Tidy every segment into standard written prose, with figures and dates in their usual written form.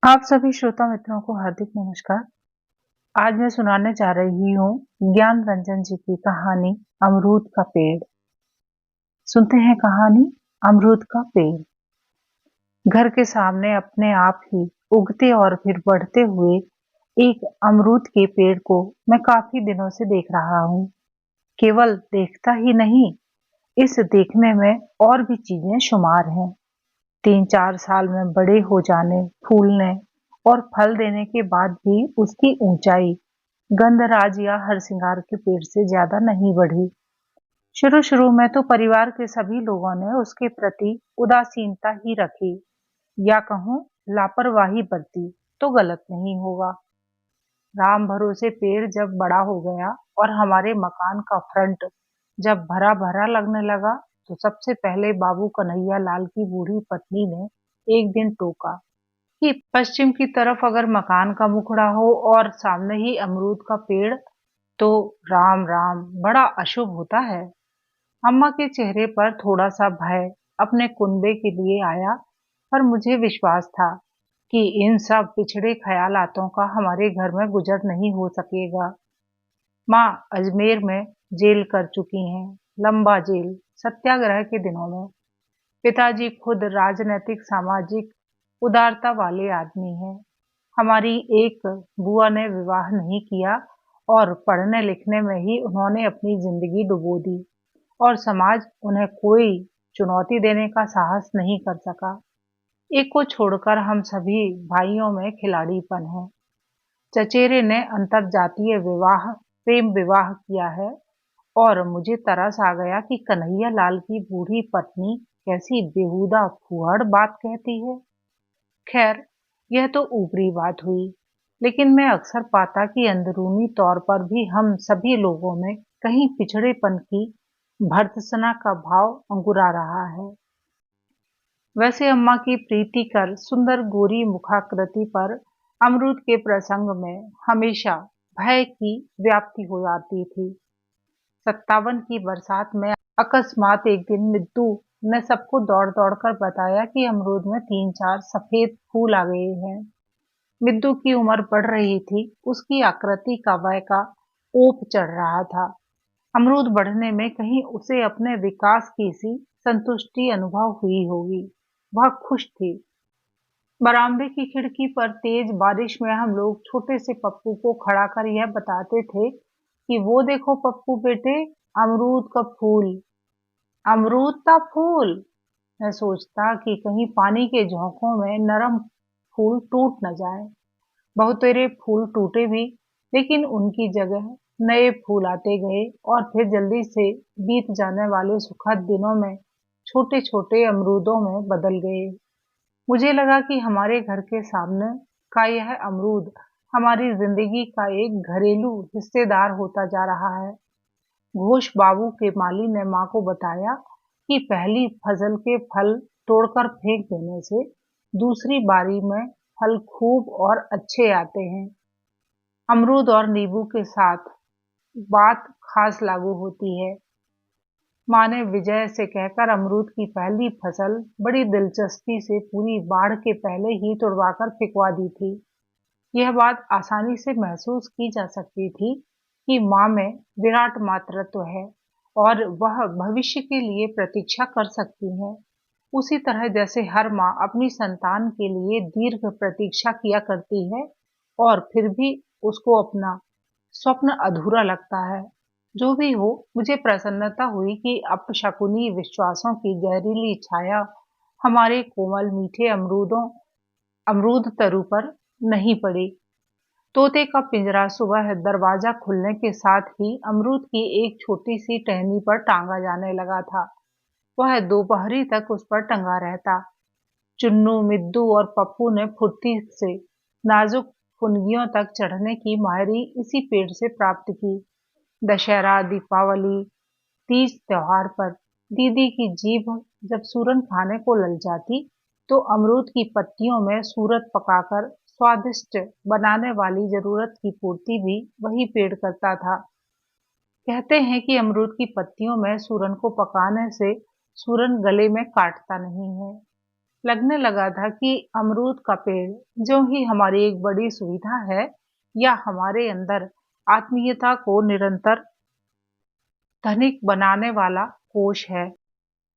आप सभी श्रोता मित्रों को हार्दिक नमस्कार। आज मैं सुनाने जा रही हूँ ज्ञान रंजन जी की कहानी अमरूद का पेड़। सुनते हैं कहानी अमरूद का पेड़। घर के सामने अपने आप ही उगते और फिर बढ़ते हुए एक अमरूद के पेड़ को मैं काफी दिनों से देख रहा हूँ। केवल देखता ही नहीं, इस देखने में और भी चीजें शुमार हैं। 3-4 साल में बड़े हो जाने, फूलने और फल देने के बाद भी उसकी ऊंचाई गंधराज या हरसिंगार के पेड़ से ज्यादा नहीं बढ़ी। शुरू-शुरू में तो परिवार के सभी लोगों ने उसके प्रति उदासीनता ही रखी, या कहूँ लापरवाही बरती तो गलत नहीं होगा। राम भरोसे पेड़ जब बड़ा हो गया और हमारे मकान का फ्रंट जब भरा भरा लगने लगा, तो सबसे पहले बाबू कन्हैया लाल की बूढ़ी पत्नी ने एक दिन टोका कि पश्चिम की तरफ अगर मकान का मुखड़ा हो और सामने ही अमरूद का पेड़, तो राम राम बड़ा अशुभ होता है। अम्मा के चेहरे पर थोड़ा सा भय अपने कुनबे के लिए आया, पर मुझे विश्वास था कि इन सब पिछड़े ख्यालातों का हमारे घर में गुजर नहीं हो सकेगा। माँ अजमेर में जेल कर चुकी हैं, लंबा जेल, सत्याग्रह के दिनों में। पिताजी खुद राजनीतिक सामाजिक उदारता वाले आदमी हैं। हमारी एक बुआ ने विवाह नहीं किया और पढ़ने लिखने में ही उन्होंने अपनी जिंदगी डुबो दी, और समाज उन्हें कोई चुनौती देने का साहस नहीं कर सका। एक को छोड़कर हम सभी भाइयों में खिलाड़ीपन है। चचेरे ने अंतरजातीय विवाह, प्रेम विवाह किया है, और मुझे तरस आ गया कि कन्हैया लाल की बूढ़ी पत्नी कैसी बेहुदा फूहड़ बात कहती है। खैर, यह तो ऊपरी बात हुई, लेकिन मैं अक्सर पाता कि अंदरूनी तौर पर भी हम सभी लोगों में कहीं पिछड़ेपन की भर्त्सना का भाव अंकुरा रहा है। वैसे अम्मा की प्रीतिकर सुंदर गोरी मुखाकृति पर अमरूद के प्रसंग में हमेशा भय की व्याप्ति हो जाती थी। 57 की बरसात में अकस्मात एक दिन मिद्दू ने सबको दौड़ दौड़ कर बताया कि अमरूद में 3-4 सफेद फूल आ गए हैं। मिद्दू की उम्र बढ़ रही थी, उसकी आकृति का वय का ओप चढ़ रहा था। अमरूद बढ़ने में कहीं उसे अपने विकास की सी संतुष्टि अनुभव हुई होगी। वह खुश थी। बरामदे की खिड़की पर तेज बारिश में हम लोग छोटे से पप्पू को खड़ा कर यह बताते थे कि वो देखो पप्पू बेटे, अमरूद का फूल। अमरूद का फूल। मैं सोचता कि कहीं पानी के झोंकों में नरम फूल टूट न जाए। बहुतेरे फूल टूटे भी, लेकिन उनकी जगह नए फूल आते गए, और फिर जल्दी से बीत जाने वाले सुखद दिनों में छोटे छोटे अमरूदों में बदल गए। मुझे लगा कि हमारे घर के सामने का यह अमरूद हमारी जिंदगी का एक घरेलू हिस्सेदार होता जा रहा है। घोष बाबू के माली ने माँ को बताया कि पहली फसल के फल तोड़कर फेंक देने से दूसरी बारी में फल खूब और अच्छे आते हैं। अमरूद और नींबू के साथ बात खास लागू होती है। माँ ने विजय से कहकर अमरूद की पहली फसल बड़ी दिलचस्पी से पूरी बाढ़ के पहले ही तुड़वाकर फेंकवा दी थी। यह बात आसानी से महसूस की जा सकती थी कि माँ में विराट मातृत्व है, और वह भविष्य के लिए प्रतीक्षा कर सकती है, उसी तरह जैसे हर माँ अपनी संतान के लिए दीर्घ प्रतीक्षा किया करती है, और फिर भी उसको अपना स्वप्न अधूरा लगता है। जो भी हो, मुझे प्रसन्नता हुई कि अपशकुनी विश्वासों की जहरीली छाया हमारे कोमल मीठे अमरूद तरु पर नहीं पड़ी। तोते का पिंजरा सुबह दरवाजा खुलने के साथ ही अमरूद की एक छोटी सी टहनी पर टांगा जाने लगा था। वह दोपहरी तक उस पर टंगा रहता। चुन्नू, मिद्दू और पप्पू ने फुर्ती से नाजुक फुनगियों तक चढ़ने की माहिरी इसी पेड़ से प्राप्त की। दशहरा, दीपावली, तीज त्योहार पर दीदी की जीभ जब सूरन खाने को लल जाती, तो अमरूद की पत्तियों में सूरत पकाकर स्वादिष्ट बनाने वाली जरूरत की पूर्ति भी वही पेड़ करता था। कहते हैं कि अमरूद की पत्तियों में सूरन को पकाने से सूरन गले में काटता नहीं है। लगने लगा था कि अमरूद का पेड़ जो ही हमारी एक बड़ी सुविधा है या हमारे अंदर आत्मीयता को निरंतर धनिक बनाने वाला कोष है।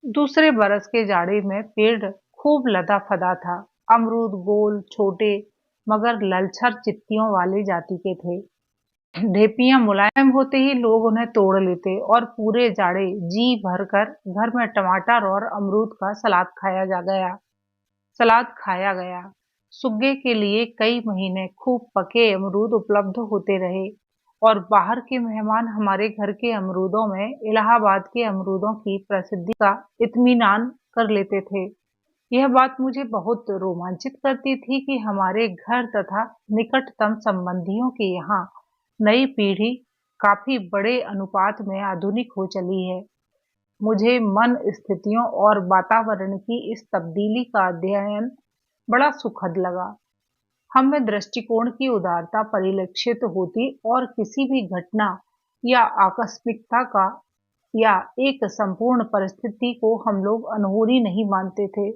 दूसरे बरस के जाड़े में पेड़ खूब लदा फदा था। अमरूद गोल छोटे मगर ललछर चित्तियों वाली जाति के थे। ढेपियां मुलायम होते ही लोग उन्हें तोड़ लेते और पूरे जाड़े जी भरकर घर में टमाटर और अमरूद का सलाद खाया गया। सुग्गे के लिए कई महीने खूब पके अमरूद उपलब्ध होते रहे और बाहर के मेहमान हमारे घर के अमरूदों में इलाहाबाद के अमरूदों की प्रसिद्धि का इत्मीनान कर लेते थे। यह बात मुझे बहुत रोमांचित करती थी कि हमारे घर तथा निकटतम संबंधियों के यहाँ नई पीढ़ी काफी बड़े अनुपात में आधुनिक हो चली है। मुझे मन स्थितियों और वातावरण की इस तब्दीली का अध्ययन बड़ा सुखद लगा। हम में दृष्टिकोण की उदारता परिलक्षित होती और किसी भी घटना या आकस्मिकता का या एक संपूर्ण परिस्थिति को हम लोग अनहोनी नहीं मानते थे।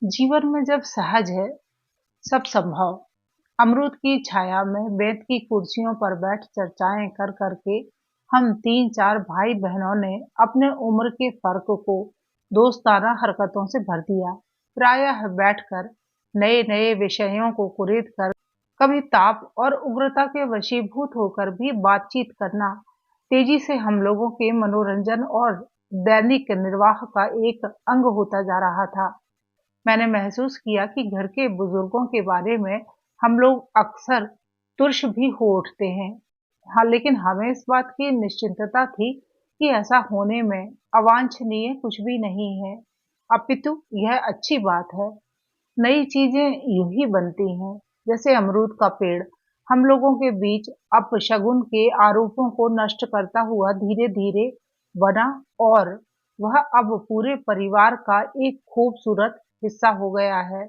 जीवन में जब सहज है सब संभव। अमरूद की छाया में बेंत की कुर्सियों पर बैठ चर्चाएं कर करके हम 3-4 भाई बहनों ने अपने उम्र के फर्क को दोस्ताना हरकतों से भर दिया। प्रायः बैठकर नए नए विषयों को कुरेद कर कभी ताप और उग्रता के वशीभूत होकर भी बातचीत करना तेजी से हम लोगों के मनोरंजन और दैनिक निर्वाह का एक अंग होता जा रहा था। मैंने महसूस किया कि घर के बुजुर्गों के बारे में हम लोग अक्सर तुर्श भी हो उठते हैं। हाँ, लेकिन हमें इस बात की निश्चिंतता थी कि ऐसा होने में अवांछनीय कुछ भी नहीं है, अपितु यह अच्छी बात है। नई चीजें यूं ही बनती हैं, जैसे अमरूद का पेड़ हम लोगों के बीच अपशगुन के आरोपों को नष्ट करता हुआ धीरे धीरे बना और वह अब पूरे परिवार का एक खूबसूरत हिस्सा हो गया है।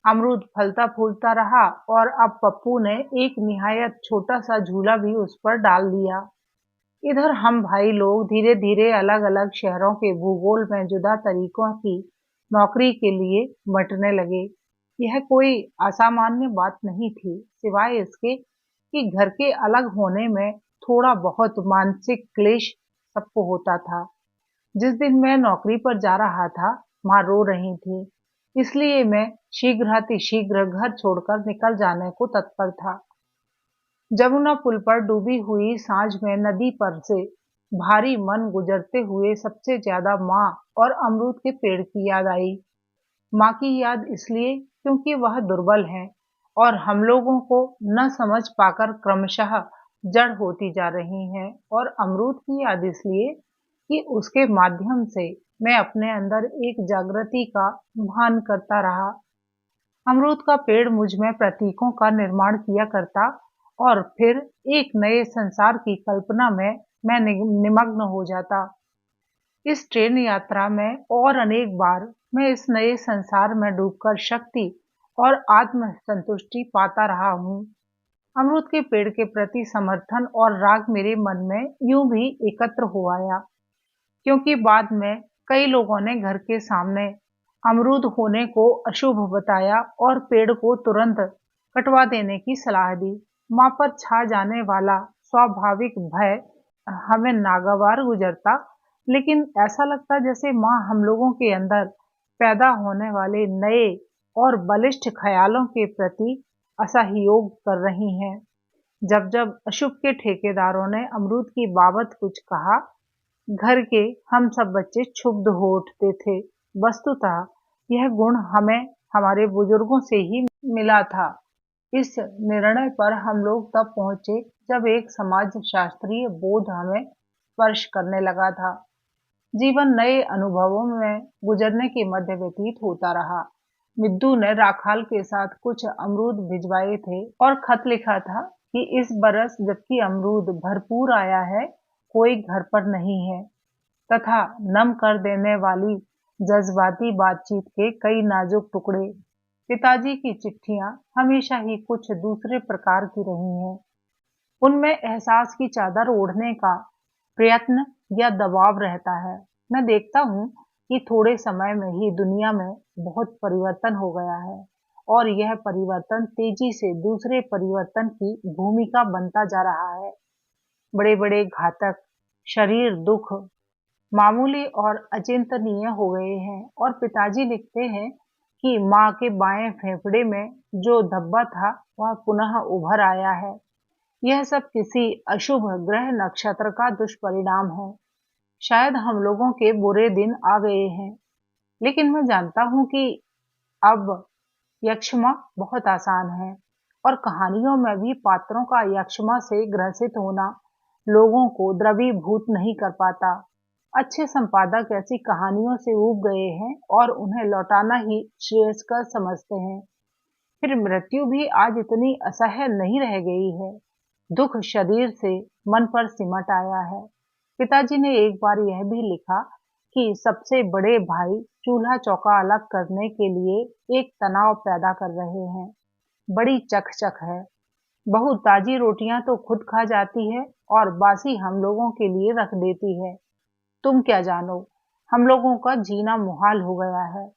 अमरूद फलता फूलता रहा और अब पप्पू ने एक निहायत छोटा सा झूला भी उस पर डाल दिया। इधर हम भाई लोग धीरे धीरे अलग अलग शहरों के भूगोल में जुदा तरीकों की नौकरी के लिए बंटने लगे। यह कोई असामान्य बात नहीं थी, सिवाय इसके कि घर के अलग होने में थोड़ा बहुत मानसिक क्लेश सबको होता था। जिस दिन मैं नौकरी पर जा रहा था, माँ रो रही थी, इसलिए मैं शीघ्रातिशीघ्र घर छोड़कर निकल जाने को तत्पर था। जमुना पुल पर डूबी हुई सांझ में नदी पर से भारी मन गुजरते हुए सबसे ज्यादा माँ और अमरूद के पेड़ की याद आई। माँ की याद इसलिए क्योंकि वह दुर्बल है और हम लोगों को न समझ पाकर क्रमशः जड़ होती जा रही हैं, और अमरूद की याद इसलिए कि उसके माध्यम से मैं अपने अंदर एक जागृति का भान करता रहा। अमरूद का पेड़ मुझ में प्रतीकों का निर्माण किया करता और फिर एक नए संसार की कल्पना में मैं निमग्न हो जाता। इस ट्रेन यात्रा में और अनेक बार मैं इस नए संसार में डूबकर शक्ति और आत्म संतुष्टि पाता रहा हूँ। अमरूद के पेड़ के प्रति समर्थन और राग मेरे मन में यूं भी एकत्र हो आया, क्योंकि बाद में कई लोगों ने घर के सामने अमरूद होने को अशुभ बताया और पेड़ को तुरंत कटवा देने की सलाह दी। माँ पर छा जाने वाला स्वाभाविक भय हमें नागवार गुजरता, लेकिन ऐसा लगता जैसे माँ हम लोगों के अंदर पैदा होने वाले नए और बलिष्ठ ख्यालों के प्रति असहयोग कर रही हैं। जब जब अशुभ के ठेकेदारों ने अमरूद की बाबत कुछ कहा, घर के हम सब बच्चे क्षुब्ध हो उठते थे। वस्तुतः यह गुण हमें हमारे बुजुर्गों से ही मिला था। इस निर्णय पर हम लोग तब पहुंचे जब एक समाज शास्त्रीय बोध हमें स्पर्श करने लगा था। जीवन नए अनुभवों में गुजरने के मध्य व्यतीत होता रहा। मिद्दू ने राखाल के साथ कुछ अमरूद भिजवाए थे और खत लिखा था कि इस बरस जबकि अमरूद भरपूर आया है, कोई घर पर नहीं है, तथा नम कर देने वाली जज्बाती बातचीत के कई नाजुक टुकड़े। पिताजी की चिट्ठियां हमेशा ही कुछ दूसरे प्रकार की रही हैं। उनमें एहसास की चादर ओढ़ने का प्रयत्न या दबाव रहता है। मैं देखता हूँ कि थोड़े समय में ही दुनिया में बहुत परिवर्तन हो गया है और यह परिवर्तन तेजी से दूसरे परिवर्तन की भूमिका बनता जा रहा है। बड़े-बड़े घातक शरीर दुख मामूली और अचिंतनीय हो गए हैं और पिताजी लिखते हैं कि माँ के बाएं फेफड़े में जो धब्बा था वह पुनः उभर आया है। यह सब किसी अशुभ ग्रह नक्षत्र का दुष्परिणाम है। शायद हम लोगों के बुरे दिन आ गए हैं, लेकिन मैं जानता हूँ कि अब यक्षमा बहुत आसान है और कहानियों में भी पात्रों का यक्षमा से ग्रसित होना लोगों को द्रवीभूत नहीं कर पाता। अच्छे संपादक ऐसी कहानियों से ऊब गए हैं और उन्हें लौटाना ही श्रेयस्कर समझते हैं। फिर मृत्यु भी आज इतनी असह्य नहीं रह गई है। दुख शरीर से मन पर सिमट आया है। पिताजी ने एक बार यह भी लिखा कि सबसे बड़े भाई चूल्हा चौका अलग करने के लिए एक तनाव पैदा कर रहे हैं। बड़ी चक-चक है। बहू ताजी रोटियां तो खुद खा जाती है और बासी हम लोगों के लिए रख देती है। तुम क्या जानो, हम लोगों का जीना मुहाल हो गया है।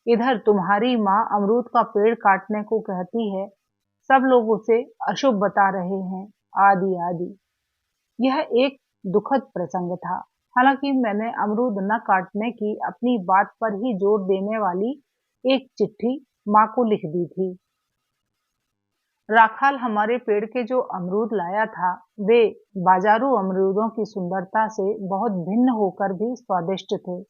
इधर तुम्हारी माँ अमरूद का पेड़ काटने को कहती है, सब लोग उसे अशुभ बता रहे हैं, आदि आदि। यह एक दुखद प्रसंग था। हालांकि मैंने अमरूद न काटने की अपनी बात पर ही जोर देने वाली एक चिट्ठी माँ को लिख दी थी। राखाल हमारे पेड़ के जो अमरूद लाया था, वे बाजारू अमरूदों की सुंदरता से बहुत भिन्न होकर भी स्वादिष्ट थे।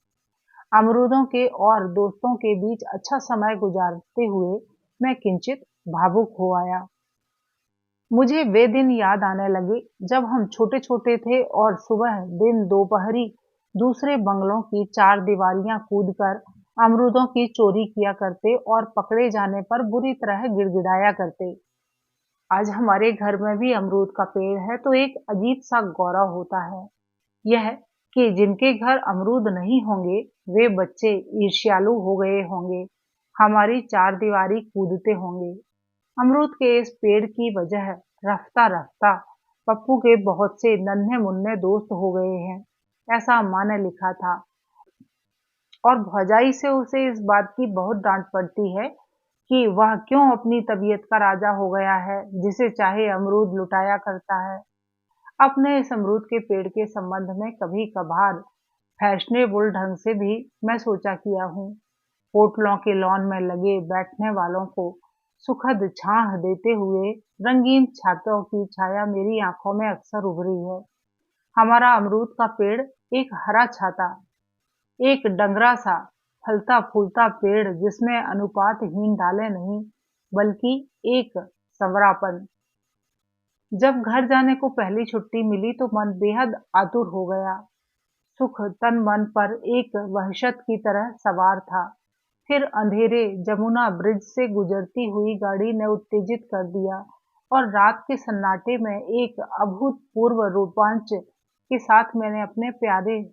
अमरूदों के और दोस्तों के बीच अच्छा समय गुजारते हुए मैं किंचित भावुक हो आया। मुझे वे दिन याद आने लगे जब हम छोटे-छोटे थे और सुबह, दिन, दोपहरी दूसरे बंगलों की चार दीवारियां कूदकर अमरूदों की चोरी किया करते और पकड़े जाने पर बुरी तरह गिड़गिड़ाया करते। आज हमारे घर में भी अमरूद का पेड़ है तो एक अजीब सा गौरव होता है। यह कि जिनके घर अमरूद नहीं होंगे वे बच्चे ईर्ष्यालु हो गए होंगे, हमारी चारदीवारी कूदते होंगे। अमरूद के इस पेड़ की वजह रफ्ता रफ्ता पप्पू के बहुत से नन्हे मुन्ने दोस्त हो गए हैं, ऐसा अम्मा ने लिखा था। और भौजाई से उसे इस बात की बहुत डांट पड़ती है कि वह क्यों अपनी तबीयत का राजा हो गया है, जिसे चाहे अमरूद लुटाया करता है। अपने इस अमरूद के पेड़ के संबंध में कभी-कभार फैशनेबल ढंग से भी मैं सोचा किया हूँ। होटलों के लॉन में लगे बैठने वालों को सुखद छाह देते हुए रंगीन छातों की छाया मेरी आंखों में अक्सर उभरी है। हमारा अमरूद का पेड़ एक हरा छाता, एक डंगरा सा फलता फूलता पेड़ जिसमें अनुपातहीन डाले नहीं, बल्कि एक संवरापन। जब घर जाने को पहली छुट्टी मिली तो मन बेहद आतुर हो गया। सुख तन मन पर एक वहशत की तरह सवार था। फिर अंधेरे जमुना ब्रिज से गुजरती हुई गाड़ी ने उत्तेजित कर दिया और रात के सन्नाटे में एक अभूतपूर्व रोमांच के साथ मैंने अपने प्यारे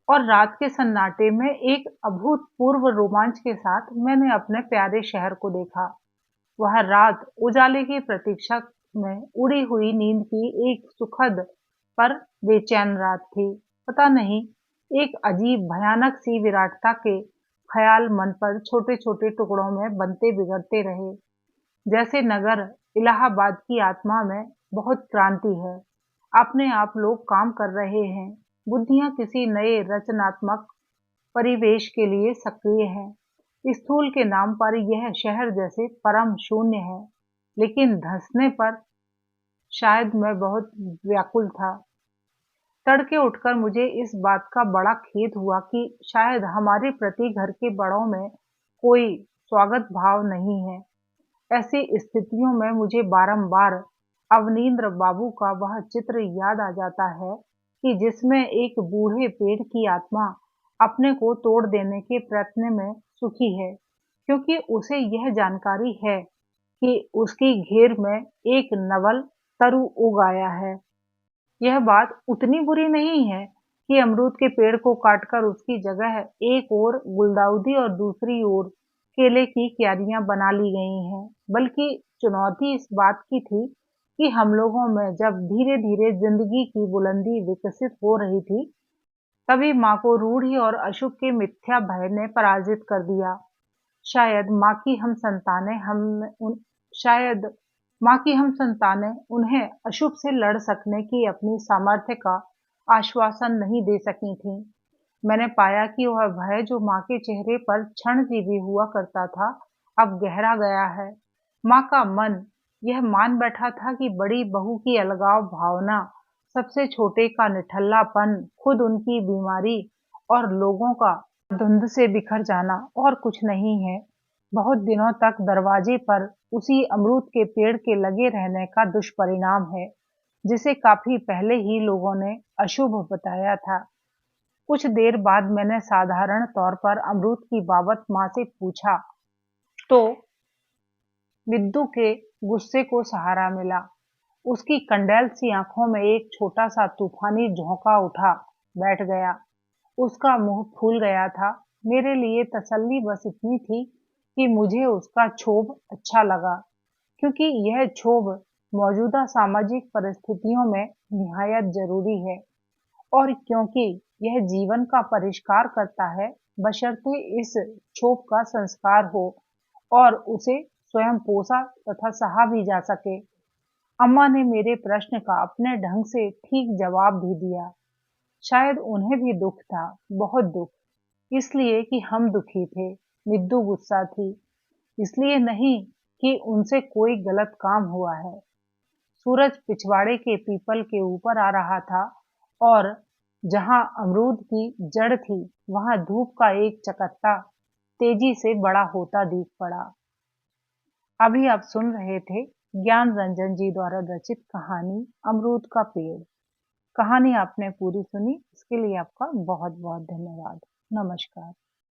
और रात के सन्नाटे में एक अभूतपूर्व रोमांच के साथ मैंने अपने प्यारे शहर को देखा। वह रात उजाले की प्रतीक्षा में उड़ी हुई नींद की एक सुखद पर बेचैन रात थी। पता नहीं, एक अजीब भयानक सी विराटता के ख्याल मन पर छोटे-छोटे टुकड़ों में बनते बिगड़ते रहे। जैसे नगर इलाहाबाद की आत्मा में बहुत क्रांति है। अपने आप लोग काम कर रहे हैं। बुद्धियां किसी नए रचनात्मक परिवेश के लिए सक्रिय है। स्थूल के नाम पर यह शहर जैसे परम शून्य है, लेकिन धंसने पर शायद मैं बहुत व्याकुल था। तड़के उठकर मुझे इस बात का बड़ा खेद हुआ कि शायद हमारे प्रति घर के बड़ों में कोई स्वागत भाव नहीं है। ऐसी स्थितियों में मुझे बारंबार अवनींद्र बाबू का वह चित्र याद आ जाता है कि जिसमें एक बूढ़े पेड़ की आत्मा अपने को तोड़ देने के प्रयत्न में सुखी है, क्योंकि उसे यह जानकारी है कि उसकी घेर में एक नवल तरु उग आया है। यह बात उतनी बुरी नहीं है कि अमरूद के पेड़ को काटकर उसकी जगह एक ओर गुलदाउदी और दूसरी ओर केले की क्यारियां बना ली गई हैं, बल्कि चुनौती इस बात की थी कि हम लोगों में जब धीरे-धीरे जिंदगी की बुलंदी विकसित हो रही थी, तभी माँ को रूढ़ी और अशुभ के मिथ्या भय ने पराजित कर दिया। शायद माँ की हम संतानें हम उन शायद माँ की हम संतानें उन्हें अशुभ से लड़ सकने की अपनी सामर्थ्य का आश्वासन नहीं दे सकी थीं। मैंने पाया कि वह भय जो माँ के चेहरे पर क्षणजीवी हुआ करता था, अब गहरा गया है। माँ का मन यह मान बैठा था कि बड़ी बहू की अलगाव भावना, सबसे छोटे का निठल्लापन, खुद उनकी बीमारी और लोगों का धुंध से बिखर जाना और कुछ नहीं है। बहुत दिनों तक दरवाजे पर उसी अमरूद के पेड़ के लगे रहने का दुष्परिणाम है, जिसे काफी पहले ही लोगों ने अशुभ बताया था। कुछ देर बाद मैंने साधारण तौर पर अमरूद की बाबत माँ से पूछा, तो विद्दू के गुस्से को सहारा मिला। उसकी कंडेल सी आंखों में एक छोटा सा तूफानी झोंका उठा बैठ गया। उसका मुंह फूल गया था। मेरे लिए तसल्ली बस इतनी थी कि मुझे उसका क्षोभ अच्छा लगा, क्योंकि यह क्षोभ मौजूदा सामाजिक परिस्थितियों में निहायत जरूरी है, और क्योंकि यह जीवन का परिष्कार करता है, बशर्ते इस क्षोभ का संस्कार हो और उसे स्वयं पोसा तथा सहा भी जा सके। अम्मा ने मेरे प्रश्न का अपने ढंग से ठीक जवाब भी दिया। शायद उन्हें भी दुख था, बहुत दुख, इसलिए कि हम दुखी थे। निद्दू गुस्सा थी, इसलिए नहीं कि उनसे कोई गलत काम हुआ है। सूरज पिछवाड़े के पीपल के ऊपर आ रहा था, और जहां अमरूद की जड़ थी, वहां धूप का एक चकत्ता तेजी से बड़ा होता दिख पड़ा। अभी आप सुन रहे थे ज्ञान रंजन जी द्वारा रचित कहानी अमरूद का पेड़। कहानी आपने पूरी सुनी, इसके लिए आपका बहुत बहुत धन्यवाद। नमस्कार।